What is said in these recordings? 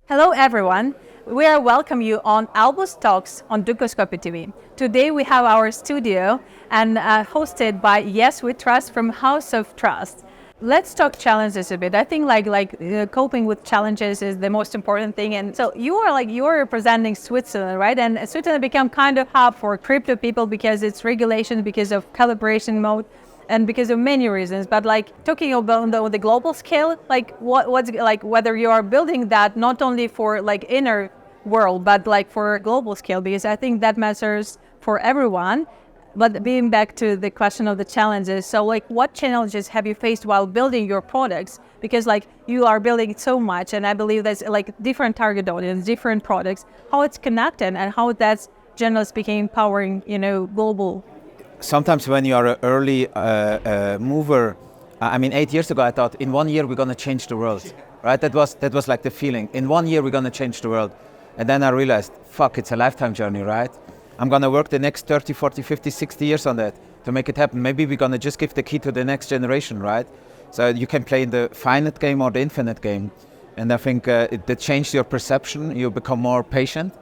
Hello everyone, we are welcome you on Albus Talks on Dukascoin TV. Today we have our studio and hosted by Yes We Trust from House of Trust. Let's talk challenges a bit. I think coping with challenges is the most important thing. And so you're representing Switzerland, right? And Switzerland become kind of hub for crypto people because it's regulation, because of calibration mode, and because of many reasons. But talking about the global scale, what's whether you are building that not only for inner world, but for global scale, because I think that matters for everyone. But being back to the question of the challenges, so what challenges have you faced while building your products? Because you are building so much, and I believe there's different target audience, different products, how it's connected, and how that's generally speaking empowering, global. Sometimes when you are an early mover, 8 years ago I thought in 1 year we're going to change the world, right? That was like the feeling. In 1 year we're going to change the world. And then I realized, fuck, it's a lifetime journey, right? I'm going to work the next 30, 40, 50, 60 years on that to make it happen. Maybe we're going to just give the key to the next generation, right? So you can play in the finite game or the infinite game. And I think it changed your perception. You become more patient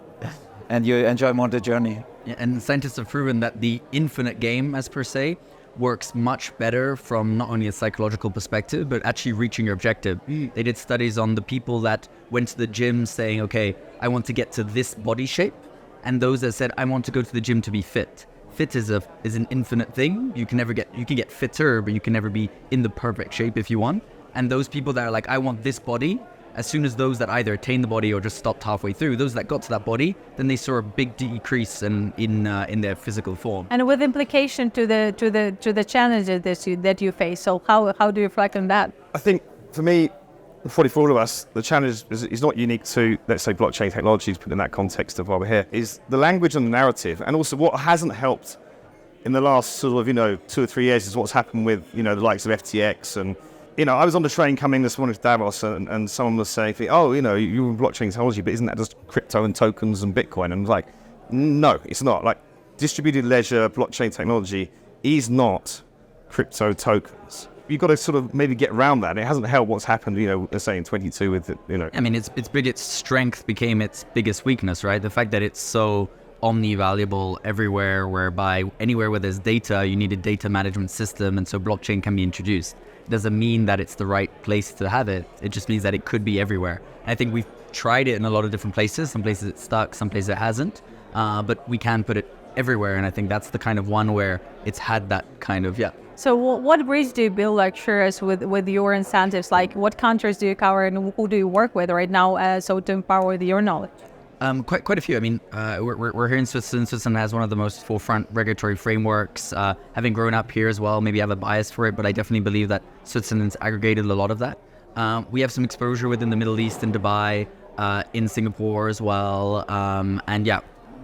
and you enjoy more the journey. Yeah, and scientists have proven that the infinite game, as per se, works much better from not only a psychological perspective, but actually reaching your objective. They did studies on the people that went to the gym saying, okay, I want to get to this body shape, and those that said, I want to go to the gym to be fit. Fit is an infinite thing. You can get fitter, but you can never be in the perfect shape if you want. And those people that are like, I want this body, as soon as those that either attained the body or just stopped halfway through, those that got to that body, then they saw a big decrease in their physical form. And with implication to the challenges that you face, so how do you reflect on that? I think for me, probably for all of us, the challenge is not unique to, let's say, blockchain technologies, but in that context of why we're here, is the language and the narrative. And also what hasn't helped in the last 2 or 3 years is what's happened with, the likes of FTX. And, I was on the train coming this morning to Davos and someone was saying, you're in blockchain technology, but isn't that just crypto and tokens and Bitcoin? And I was like, no, it's not. Distributed ledger, blockchain technology is not crypto tokens. You've got to sort of maybe get around that. It hasn't helped what's happened, let's say in 22 with, Its biggest strength became its biggest weakness, right? The fact that it's so omni-valuable everywhere, whereby anywhere where there's data, you need a data management system, and so blockchain can be introduced. It doesn't mean that it's the right place to have it. It just means that it could be everywhere. And I think we've tried it in a lot of different places. Some places it's stuck, some places it hasn't. But we can put it everywhere, and I think that's the kind of one where it's had that kind of, So what bridge do you build shares with your incentives? What countries do you cover and who do you work with right now so to empower with your knowledge? Quite a few. We're here in Switzerland. Switzerland has one of the most forefront regulatory frameworks. Having grown up here as well, maybe I have a bias for it, but I definitely believe that Switzerland's aggregated a lot of that. We have some exposure within the Middle East, in Dubai, in Singapore as well,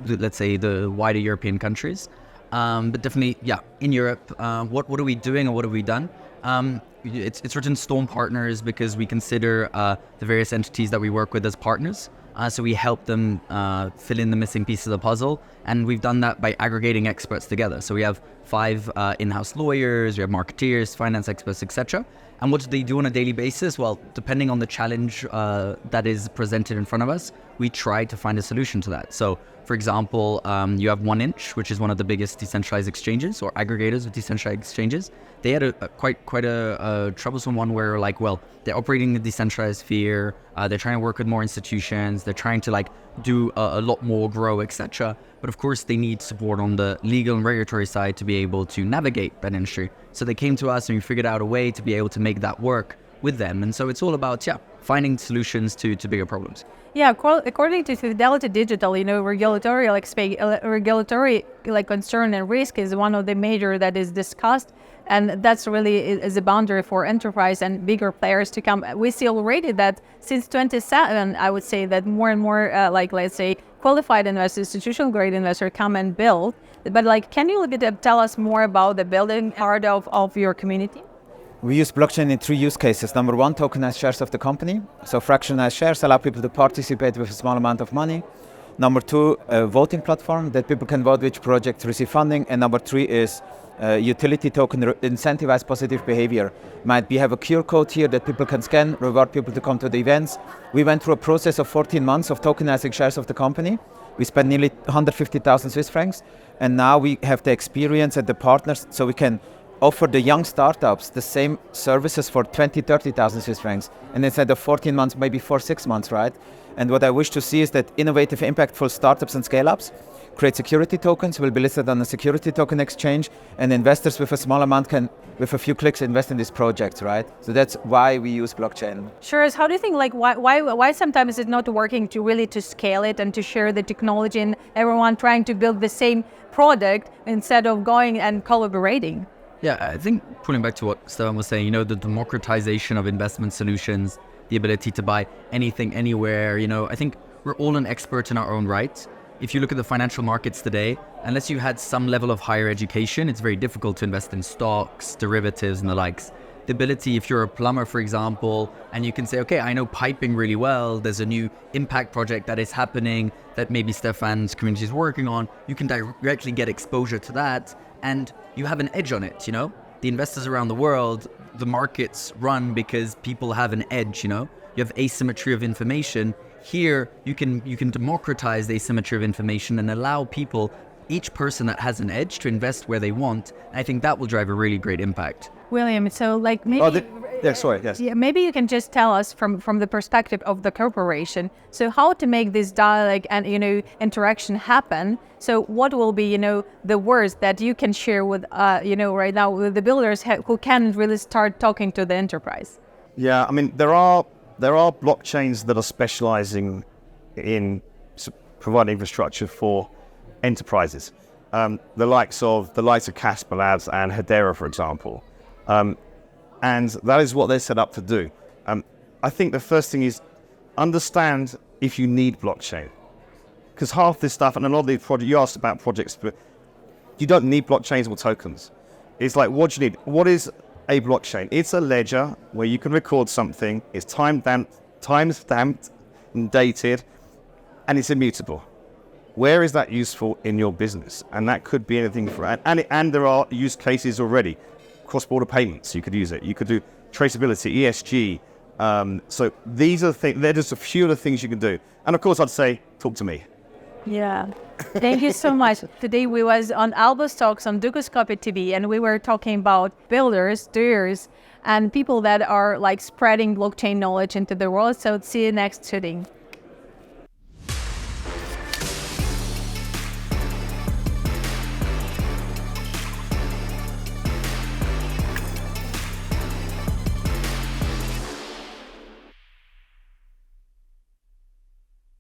let's say the wider European countries. But definitely, in Europe, what are we doing or what have we done? It's written Storm Partners because we consider the various entities that we work with as partners. So we help them fill in the missing pieces of the puzzle, and we've done that by aggregating experts together. So we have 5 in-house lawyers, we have marketeers, finance experts, etc. And what do they do on a daily basis? Well, depending on the challenge that is presented in front of us, we try to find a solution to that. So, for example, you have 1inch, which is one of the biggest decentralized exchanges or aggregators of decentralized exchanges. They had quite a troublesome one where they're operating in the decentralized sphere. They're trying to work with more institutions. They're trying to do a lot more, grow, etc. But of course, they need support on the legal and regulatory side to be able to navigate that industry. So they came to us and we figured out a way to be able to make that work with them. And so it's all about, finding solutions to bigger problems. Yeah, according to Fidelity Digital, regulatory concern and risk is one of the major that is discussed, and that's really is a boundary for enterprise and bigger players to come. We see already that since 27, I would say that more and more, let's say, qualified investors, institutional grade investors come and build. But can you tell us more about the building part of your community? We use blockchain in 3 use cases. Number 1, tokenized shares of the company. So fractionalized shares allow people to participate with a small amount of money. Number 2, a voting platform that people can vote which projects receive funding. And number 3 is utility token incentivize positive behavior. Might be have a QR code here that people can scan, reward people to come to the events. We went through a process of 14 months of tokenizing shares of the company. We spent nearly 150,000 Swiss francs. And now we have the experience and the partners, so we can offer the young startups the same services for 20, 30,000 Swiss francs. And instead of 14 months, maybe 4-6 months, right? And what I wish to see is that innovative, impactful startups and scale-ups create security tokens, will be listed on a security token exchange, and investors with a small amount can, with a few clicks, invest in these projects, right? So that's why we use blockchain. Sure. How do you think, like, why sometimes it's not working to scale it and to share the technology and everyone trying to build the same product instead of going and collaborating? Yeah, I think pulling back to what Stefan was saying, the democratization of investment solutions, the ability to buy anything, anywhere, I think we're all an expert in our own right. If you look at the financial markets today, unless you had some level of higher education, it's very difficult to invest in stocks, derivatives, and the likes. The ability, if you're a plumber, for example, and you can say, okay, I know piping really well, there's a new impact project that is happening that maybe Stefan's community is working on, you can directly get exposure to that, and you have an edge on it, The investors around the world, the markets run because people have an edge, You have asymmetry of information. Here, you can democratize the asymmetry of information and allow people, each person that has an edge, to invest where they want. I think that will drive a really great impact. William, so maybe... Yes. Yeah, maybe you can just tell us from the perspective of the corporation, so how to make this dialogue and, interaction happen. So what will be, the words that you can share with, right now with the builders who can really start talking to the enterprise? Yeah, I mean, there are blockchains that are specializing in providing infrastructure for enterprises. The likes of Casper Labs and Hedera, for example. And that is what they're set up to do. I think the first thing is understand if you need blockchain. Because half this stuff, and a lot of these projects, you asked about projects, but you don't need blockchains or tokens. It's like, what do you need? What is a blockchain? It's a ledger where you can record something, it's time-stamped and dated, and it's immutable. Where is that useful in your business? And that could be anything and there are use cases already. Cross-border payments, you could use it. You could do traceability, ESG. So these are they're just a few of the things you can do. And of course, I'd say, talk to me. Yeah, thank you so much. Today we was on Albus Talks on Dukascoin TV, and we were talking about builders, doers, and people that are like spreading blockchain knowledge into the world. So see you next shooting.